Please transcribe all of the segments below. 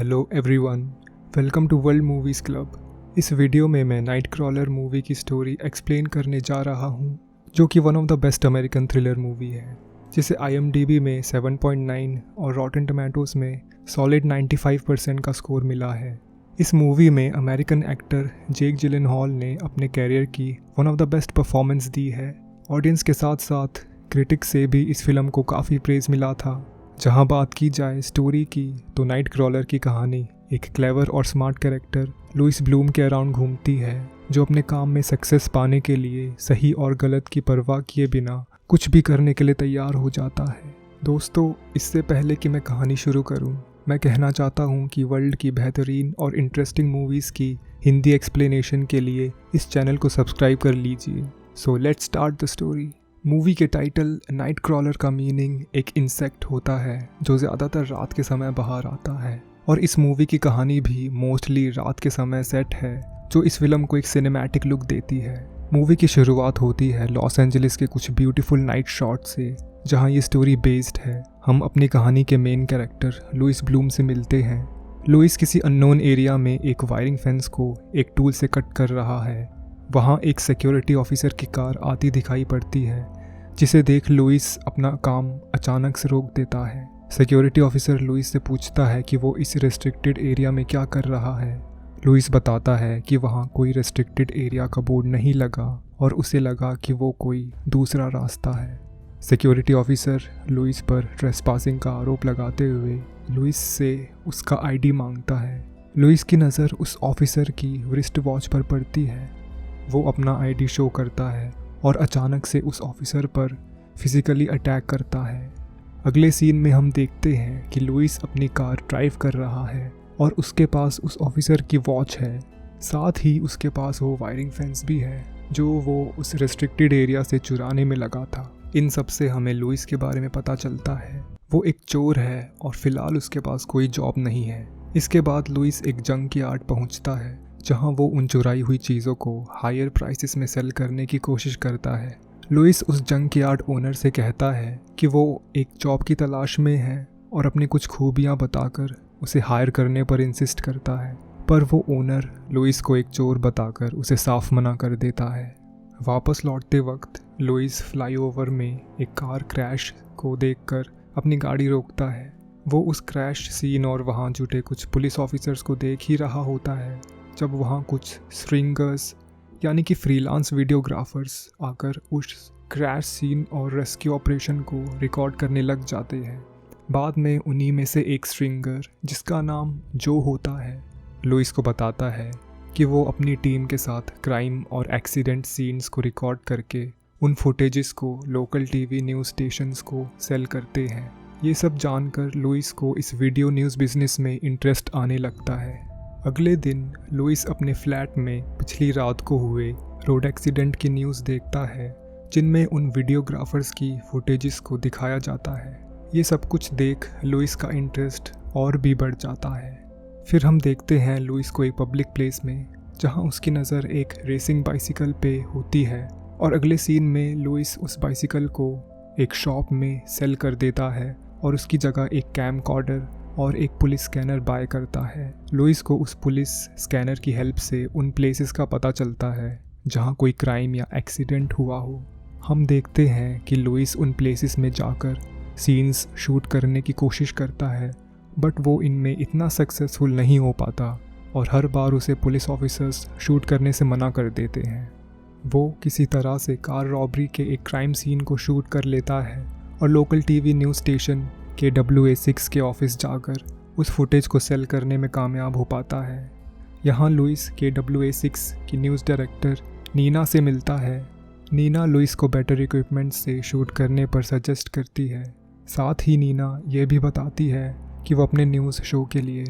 Hello everyone, welcome to world movies club. इस वीडियो में मैं नाइट क्रॉलर मूवी की स्टोरी एक्सप्लेन करने जा रहा हूँ, जो कि one of the best American thriller movie है, जिसे IMDb में 7.9 और रॉटन टोमेटोज़ में सॉलिड 95% का स्कोर मिला है। इस मूवी में अमेरिकन एक्टर जेक जिलेनहॉल ने अपने कैरियर की one of the best performance दी है। ऑडियंस के साथ साथ क्रिटिक्स से भी इस फिल्म को काफ़ी प्रेज़ मिला था। जहां बात की जाए स्टोरी की, तो नाइट क्रॉलर की कहानी एक क्लेवर और स्मार्ट कैरेक्टर लुइस ब्लूम के अराउंड घूमती है, जो अपने काम में सक्सेस पाने के लिए सही और गलत की परवाह किए बिना कुछ भी करने के लिए तैयार हो जाता है। दोस्तों, इससे पहले कि मैं कहानी शुरू करूं, मैं कहना चाहता हूं कि वर्ल्ड की बेहतरीन और इंटरेस्टिंग मूवीज़ की हिंदी एक्सप्लेनेशन के लिए इस चैनल को सब्सक्राइब कर लीजिए। So let's start the story. Movie के टाइटल नाइट क्रॉलर का मीनिंग एक इंसेक्ट होता है जो ज़्यादातर रात के समय बाहर आता है, और इस मूवी की कहानी भी मोस्टली रात के समय सेट है, जो इस फिल्म को एक सिनेमैटिक लुक देती है। मूवी की शुरुआत होती है लॉस एंजलिस के कुछ ब्यूटीफुल नाइट शॉट से, जहां ये स्टोरी बेस्ड है। हम अपनी कहानी के मेन कैरेक्टर लुइस ब्लूम से मिलते हैं। लुइस किसी अननोन एरिया में एक वायरिंग फेंस को एक टूल से कट कर रहा है। वहाँ एक सिक्योरिटी ऑफिसर की कार आती दिखाई पड़ती है, जिसे देख लुइस अपना काम अचानक से रोक देता है। सिक्योरिटी ऑफिसर लुइस से पूछता है कि वो इस रेस्ट्रिक्टेड एरिया में क्या कर रहा है। लुइस बताता है कि वहाँ कोई रेस्ट्रिक्टेड एरिया का बोर्ड नहीं लगा और उसे लगा कि वो कोई दूसरा रास्ता है। सिक्योरिटी ऑफिसर लुइस पर ट्रेसपासिंग का आरोप लगाते हुए लुइस से उसका ID मांगता है। लुइस की नज़र उस ऑफिसर की रिस्ट वॉच पर पड़ती है। वो अपना ID शो करता है और अचानक से उस ऑफिसर पर फिजिकली अटैक करता है। अगले सीन में हम देखते हैं कि लुइस अपनी कार ड्राइव कर रहा है और उसके पास उस ऑफिसर की वॉच है। साथ ही उसके पास वो वायरिंग फेंस भी है, जो वो उस रेस्ट्रिक्टेड एरिया से चुराने में लगा था। इन सब से हमें लुइस के बारे में पता चलता है। वो एक चोर है और फिलहाल उसके पास कोई जॉब नहीं है। इसके बाद लुइस एक जंक यार्ड पहुंचता है, जहां वो उन चुराई हुई चीज़ों को हायर प्राइसेस में सेल करने की कोशिश करता है। लुइस उस जंक यार्ड ओनर से कहता है कि वो एक जॉब की तलाश में है और अपनी कुछ खूबियां बताकर उसे हायर करने पर इंसिस्ट करता है, पर वो ओनर लुइस को एक चोर बताकर उसे साफ मना कर देता है। वापस लौटते वक्त लुइस फ्लाईओवर में एक कार क्रैश को देखकर अपनी गाड़ी रोकता है। वो उस क्रैश सीन और वहाँ जुटे कुछ पुलिस ऑफिसर्स को देख ही रहा होता है, जब वहाँ कुछ स्ट्रिंगर्स यानी कि फ्रीलांस वीडियोग्राफर्स आकर उस क्रैश सीन और रेस्क्यू ऑपरेशन को रिकॉर्ड करने लग जाते हैं। बाद में उन्हीं में से एक स्ट्रिंगर, जिसका नाम जो होता है, लुइस को बताता है कि वो अपनी टीम के साथ क्राइम और एक्सीडेंट सीन्स को रिकॉर्ड करके उन फुटेजेस को लोकल TV न्यूज़ स्टेशंस को सेल करते हैं। ये सब जानकर लुइस को इस वीडियो न्यूज़ बिजनेस में इंटरेस्ट आने लगता है। अगले दिन लुइस अपने फ्लैट में पिछली रात को हुए रोड एक्सीडेंट की न्यूज़ देखता है, जिनमें उन वीडियोग्राफर्स की फुटेजेस को दिखाया जाता है। ये सब कुछ देख लुइस का इंटरेस्ट और भी बढ़ जाता है। फिर हम देखते हैं लुइस को एक पब्लिक प्लेस में, जहां उसकी नज़र एक रेसिंग बाइसिकल पे होती है, और अगले सीन में लुइस उस बाइसिकल को एक शॉप में सेल कर देता है और उसकी जगह एक कैमकॉर्डर और एक पुलिस स्कैनर बाय करता है। लुइस को उस पुलिस स्कैनर की हेल्प से उन प्लेसेस का पता चलता है जहां कोई क्राइम या एक्सीडेंट हुआ हो। हम देखते हैं कि लुइस उन प्लेसेस में जाकर सीन्स शूट करने की कोशिश करता है, बट वो इनमें इतना सक्सेसफुल नहीं हो पाता और हर बार उसे पुलिस ऑफिसर्स शूट करने से मना कर देते हैं। वो किसी तरह से कार रॉबरी के एक क्राइम सीन को शूट कर लेता है और local TV news station KWA6 के ऑफिस जाकर उस फुटेज को सेल करने में कामयाब हो पाता है। यहाँ लुइस KWA6 की न्यूज़ डायरेक्टर नीना से मिलता है। नीना लुइस को बेटर इक्विपमेंट से शूट करने पर सजेस्ट करती है। साथ ही नीना ये भी बताती है कि वो अपने न्यूज़ शो के लिए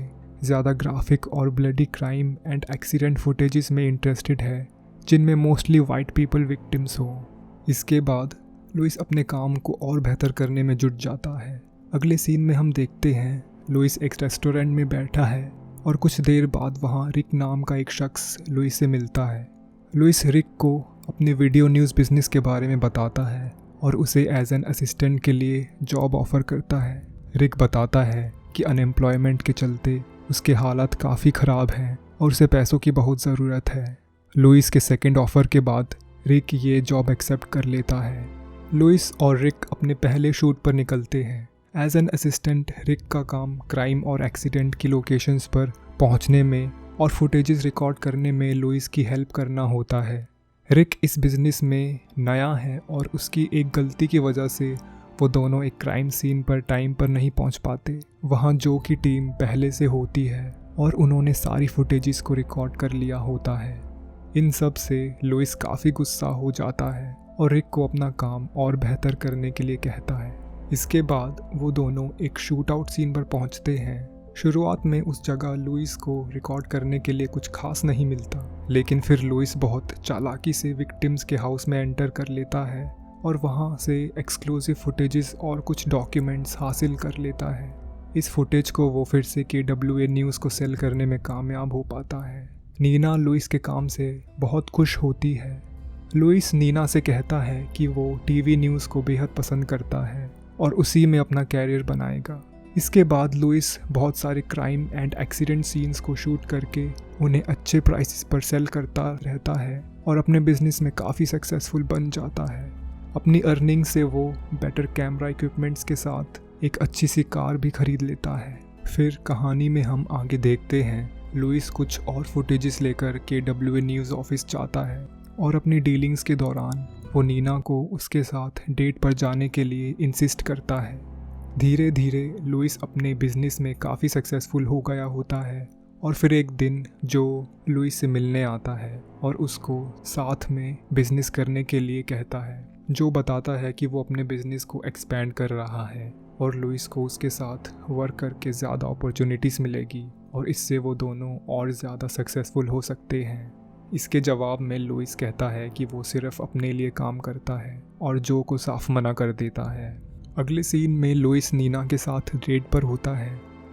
ज़्यादा ग्राफिक और bloody crime and accident footages में इंटरेस्टेड है, जिनमें मोस्टली वाइट पीपल विक्टिम्स हो। इसके बाद लुइस अपने काम को और बेहतर करने में जुट जाता है। अगले सीन में हम देखते हैं लुइस एक रेस्टोरेंट में बैठा है और कुछ देर बाद वहाँ रिक नाम का एक शख्स लुइस से मिलता है। लुइस रिक को अपने वीडियो न्यूज़ बिजनेस के बारे में बताता है और उसे एज एन असिस्टेंट के लिए जॉब ऑफ़र करता है। रिक बताता है कि अनएम्प्लॉयमेंट के चलते उसके हालात काफ़ी ख़राब हैं और उसे पैसों की बहुत ज़रूरत है। लुइस के सेकंड ऑफ़र के बाद रिक ये जॉब एक्सेप्ट कर लेता है। लुइस और रिक अपने पहले शूट पर निकलते हैं। एज एन असिस्टेंट रिक का काम क्राइम और एक्सीडेंट की लोकेशंस पर पहुंचने में और फुटेजेस रिकॉर्ड करने में लुइस की हेल्प करना होता है। रिक इस बिज़नेस में नया है और उसकी एक गलती की वजह से वो दोनों एक क्राइम सीन पर टाइम पर नहीं पहुंच पाते। वहां जो की टीम पहले से होती है और उन्होंने सारी फुटेजेस को रिकॉर्ड कर लिया होता है। इन सब से लुइस काफ़ी गुस्सा हो जाता है और रिक को अपना काम और बेहतर करने के लिए कहता है। इसके बाद वो दोनों एक शूट आउट सीन पर पहुंचते हैं। शुरुआत में उस जगह लुइस को रिकॉर्ड करने के लिए कुछ खास नहीं मिलता, लेकिन फिर लुइस बहुत चालाकी से विक्टिम्स के हाउस में एंटर कर लेता है और वहां से एक्सक्लूसिव फुटेजेस और कुछ डॉक्यूमेंट्स हासिल कर लेता है। इस फुटेज को वो फिर से KWA न्यूज़ को सेल करने में कामयाब हो पाता है। नीना लुइस के काम से बहुत खुश होती है। लुइस नीना से कहता है कि वो TV न्यूज़ को बेहद पसंद करता है और उसी में अपना कैरियर बनाएगा। इसके बाद लुइस बहुत सारे क्राइम एंड एक्सीडेंट सीन्स को शूट करके उन्हें अच्छे प्राइसेस पर सेल करता रहता है और अपने बिजनेस में काफ़ी सक्सेसफुल बन जाता है। अपनी अर्निंग से वो बेटर कैमरा इक्विपमेंट्स के साथ एक अच्छी सी कार भी खरीद लेता है। फिर कहानी में हम आगे देखते हैं लुइस कुछ और फुटेजेस लेकर KWA न्यूज़ ऑफिस जाता है और अपनी डीलिंग्स के दौरान वो नीना को उसके साथ डेट पर जाने के लिए इंसिस्ट करता है। धीरे धीरे लुइस अपने बिजनेस में काफ़ी सक्सेसफुल हो गया होता है और फिर एक दिन जो लुइस से मिलने आता है और उसको साथ में बिजनेस करने के लिए कहता है, जो बताता है कि वो अपने बिजनेस को एक्सपैंड कर रहा है और लुइस को उसके साथ वर्क करके ज़्यादा अपॉर्चुनिटीज़ मिलेगी और इससे वो दोनों और ज़्यादा सक्सेसफुल हो सकते हैं। इसके जवाब में लुइस कहता है कि वो सिर्फ अपने लिए काम करता है और जो को साफ मना कर देता है। अगले सीन में लुइस नीना के साथ डेट पर होता है।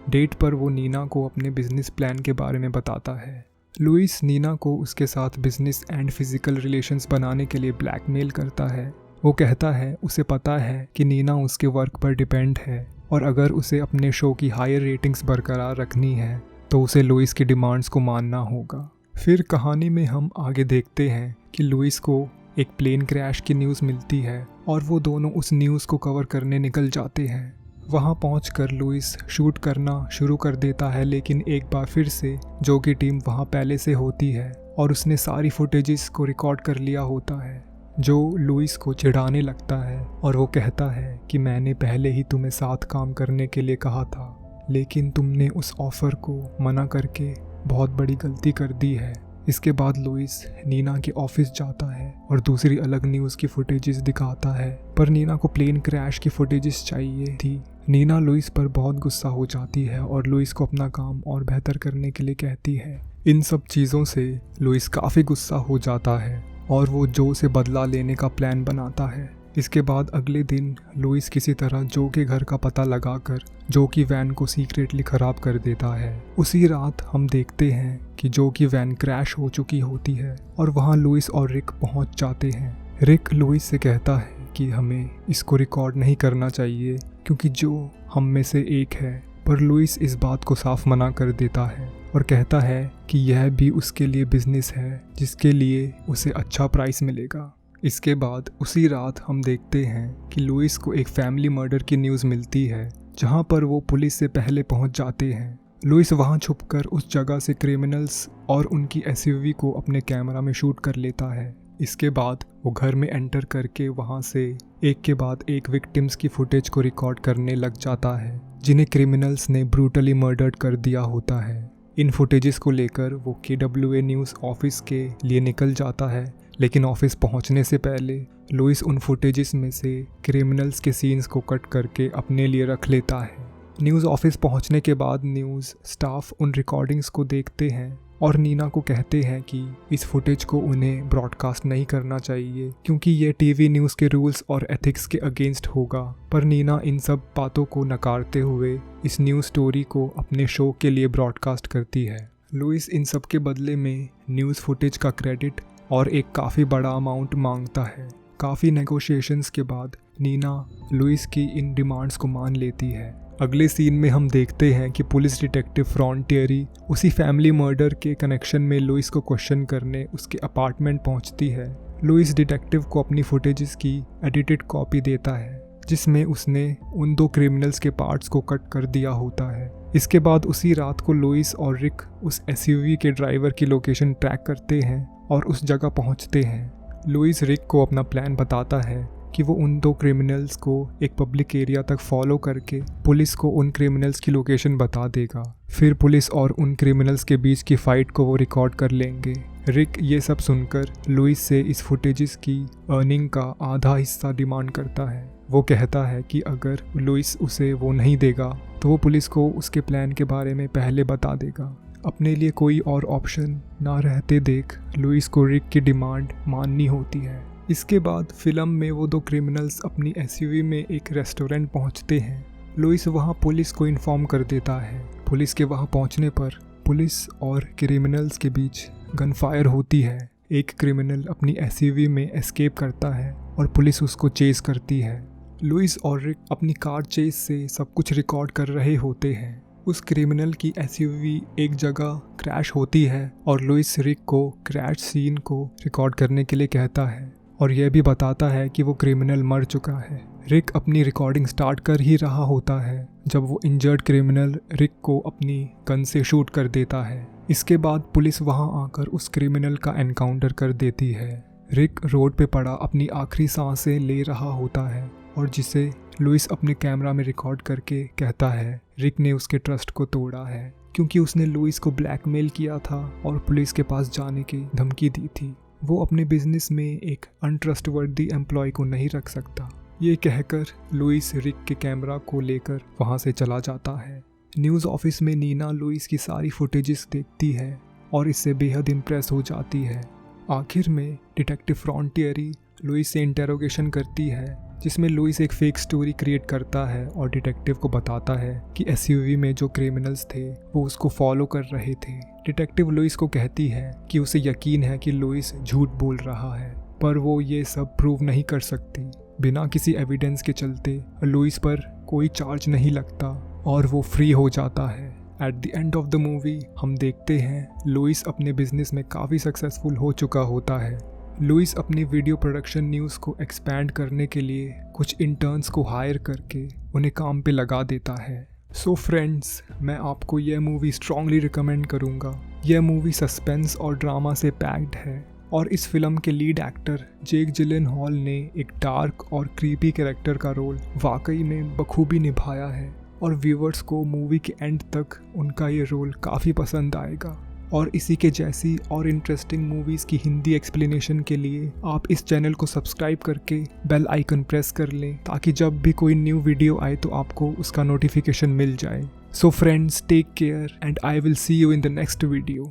डेट पर वो नीना को अपने बिजनेस प्लान के बारे में बताता है। लुइस नीना को उसके साथ बिजनेस एंड फिजिकल रिलेशंस बनाने के लिए ब्लैकमेल करता है। वो कहता है उसे पता है कि नीना उसके वर्क पर डिपेंड है और अगर उसे अपने शो की हायर रेटिंग्स बरकरार रखनी है तो उसे लुइस की डिमांड्स को मानना होगा। फिर कहानी में हम आगे देखते हैं कि लुइस को एक प्लेन क्रैश की न्यूज़ मिलती है और वो दोनों उस न्यूज़ को कवर करने निकल जाते हैं। वहाँ पहुंचकर लुइस शूट करना शुरू कर देता है, लेकिन एक बार फिर से जो की टीम वहाँ पहले से होती है और उसने सारी फुटेजेस को रिकॉर्ड कर लिया होता है। जो लुइस को चिढ़ाने लगता है और वो कहता है कि मैंने पहले ही तुम्हें साथ काम करने के लिए कहा था, लेकिन तुमने उस ऑफ़र को मना करके बहुत बड़ी गलती कर दी है। इसके बाद लुइस नीना के ऑफिस जाता है और दूसरी अलग न्यूज़ की फुटेजेस दिखाता है, पर नीना को प्लेन क्रैश की फुटेजेस चाहिए थी। नीना लुइस पर बहुत गुस्सा हो जाती है और लुइस को अपना काम और बेहतर करने के लिए कहती है। इन सब चीज़ों से लुइस काफ़ी गुस्सा हो जाता है और वो जो से बदला लेने का प्लान बनाता है। इसके बाद अगले दिन लुइस किसी तरह जो के घर का पता लगाकर जो की वैन को सीक्रेटली ख़राब कर देता है। उसी रात हम देखते हैं कि जो की वैन क्रैश हो चुकी होती है और वहाँ लुइस और रिक पहुँच जाते हैं। रिक लुइस से कहता है कि हमें इसको रिकॉर्ड नहीं करना चाहिए क्योंकि जो हम में से एक है, पर लुइस इस बात को साफ मना कर देता है और कहता है कि यह भी उसके लिए बिजनेस है जिसके लिए उसे अच्छा प्राइस मिलेगा। इसके बाद उसी रात हम देखते हैं कि लुइस को एक फैमिली मर्डर की न्यूज़ मिलती है, जहां पर वो पुलिस से पहले पहुंच जाते हैं। लुइस वहां छुपकर उस जगह से क्रिमिनल्स और उनकी SUV को अपने कैमरा में शूट कर लेता है। इसके बाद वो घर में एंटर करके वहां से एक के बाद एक विक्टिम्स की फुटेज को रिकॉर्ड करने लग जाता है, जिन्हें क्रिमिनल्स ने ब्रूटली मर्डर्ड कर दिया होता है। इन फुटेजेस को लेकर वो KWA न्यूज़ ऑफिस के लिए निकल जाता है, लेकिन ऑफिस पहुंचने से पहले लुइस उन फुटेजेस में से क्रिमिनल्स के सीन्स को कट करके अपने लिए रख लेता है। न्यूज़ ऑफिस पहुंचने के बाद न्यूज़ स्टाफ उन रिकॉर्डिंग्स को देखते हैं और नीना को कहते हैं कि इस फुटेज को उन्हें ब्रॉडकास्ट नहीं करना चाहिए क्योंकि ये TV न्यूज़ के रूल्स और एथिक्स के अगेंस्ट होगा। पर नीना इन सब बातों को नकारते हुए इस न्यूज़ स्टोरी को अपने शो के लिए ब्रॉडकास्ट करती है। लुइस इन सब के बदले में न्यूज़ फुटेज का क्रेडिट और एक काफ़ी बड़ा अमाउंट मांगता है। काफ़ी नेगोशिएशंस के बाद नीना लुइस की इन डिमांड्स को मान लेती है अगले सीन में हम देखते हैं कि पुलिस डिटेक्टिव फ्रॉन्टियरी उसी फैमिली मर्डर के कनेक्शन में लुइस को क्वेश्चन करने उसके अपार्टमेंट पहुंचती है। लुइस डिटेक्टिव को अपनी फुटेजेस की एडिटेड कॉपी देता है जिसमें उसने उन 2 क्रिमिनल्स के पार्ट्स को कट कर दिया होता है। इसके बाद उसी रात को लुइस और रिक उस एसयूवी के ड्राइवर की लोकेशन ट्रैक करते हैं और उस जगह पहुंचते हैं। लुइस रिक को अपना प्लान बताता है कि वो उन 2 क्रिमिनल्स को एक पब्लिक एरिया तक फॉलो करके पुलिस को उन क्रिमिनल्स की लोकेशन बता देगा। फिर पुलिस और उन क्रिमिनल्स के बीच की फाइट को वो रिकॉर्ड कर लेंगे। रिक ये सब सुनकर लुइस से इस फुटेजेस की अर्निंग का आधा हिस्सा डिमांड करता है। वो कहता है कि अगर लुइस उसे वो नहीं देगा तो वो पुलिस को उसके प्लान के बारे में पहले बता देगा। अपने लिए कोई और ऑप्शन ना रहते देख लुइस को रिक की डिमांड माननी होती है। इसके बाद फिल्म में वो 2 क्रिमिनल्स अपनी एसयूवी में एक रेस्टोरेंट पहुंचते हैं। लुइस वहां पुलिस को इन्फॉर्म कर देता है। पुलिस के वहां पहुंचने पर पुलिस और क्रिमिनल्स के बीच गन फायर होती है। एक क्रिमिनल अपनी एसयूवी में एस्केप करता है और पुलिस उसको चेस करती है। लुइस और रिक अपनी कार चेस से सब कुछ रिकॉर्ड कर रहे होते हैं। उस क्रिमिनल की एसयूवी एक जगह क्रैश होती है और लुइस रिक को क्रैश सीन को रिकॉर्ड करने के लिए कहता है और यह भी बताता है कि वो क्रिमिनल मर चुका है। रिक अपनी रिकॉर्डिंग स्टार्ट कर ही रहा होता है जब वो इंजर्ड क्रिमिनल रिक को अपनी गन से शूट कर देता है। इसके बाद पुलिस वहां आकर उस क्रिमिनल का एनकाउंटर कर देती है। रिक रोड पे पड़ा अपनी आखिरी सांसें ले रहा होता है और जिसे लुइस अपने कैमरा में रिकॉर्ड करके कहता है रिक ने उसके ट्रस्ट को तोड़ा है क्योंकि उसने लुइस को ब्लैकमेल किया था और पुलिस के पास जाने की धमकी दी थी। वो अपने बिजनेस में एक अनट्रस्टवर्दी एम्प्लॉय को नहीं रख सकता। ये कहकर लुइस रिक के कैमरा को लेकर वहाँ से चला जाता है। न्यूज़ ऑफिस में नीना लुइस की सारी फुटेजेस देखती है और इससे बेहद इम्प्रेस हो जाती है। आखिर में डिटेक्टिव फ्रॉन्टियरी लुइस से इंटेरोगेशन करती है जिसमें लुइस एक फेक स्टोरी क्रिएट करता है और डिटेक्टिव को बताता है कि एसयूवी में जो क्रिमिनल्स थे वो उसको फॉलो कर रहे थे। डिटेक्टिव लुइस को कहती है कि उसे यकीन है कि लुइस झूठ बोल रहा है पर वो ये सब प्रूव नहीं कर सकती। बिना किसी एविडेंस के चलते लुइस पर कोई चार्ज नहीं लगता और वो फ्री हो जाता है। At the end of the movie हम देखते हैं लुइस अपने बिजनेस में काफ़ी सक्सेसफुल हो चुका होता है। लुइस अपनी वीडियो प्रोडक्शन न्यूज़ को एक्सपैंड करने के लिए कुछ इंटर्न्स को हायर करके उन्हें काम पे लगा देता है। सो फ्रेंड्स, मैं आपको यह मूवी स्ट्रांगली रिकमेंड करूँगा। यह मूवी सस्पेंस और ड्रामा से पैक्ड है और इस फिल्म के लीड एक्टर जेक जिलेनहॉल ने एक डार्क और क्रीपी कैरेक्टर का रोल वाकई में बखूबी निभाया है और व्यूवर्स को मूवी के एंड तक उनका ये रोल काफ़ी पसंद आएगा। और इसी के जैसी और इंटरेस्टिंग मूवीज़ की हिंदी एक्सप्लेनेशन के लिए आप इस चैनल को सब्सक्राइब करके बेल आइकन प्रेस कर लें ताकि जब भी कोई न्यू वीडियो आए तो आपको उसका नोटिफिकेशन मिल जाए। So friends, take care and I will see you in the next video.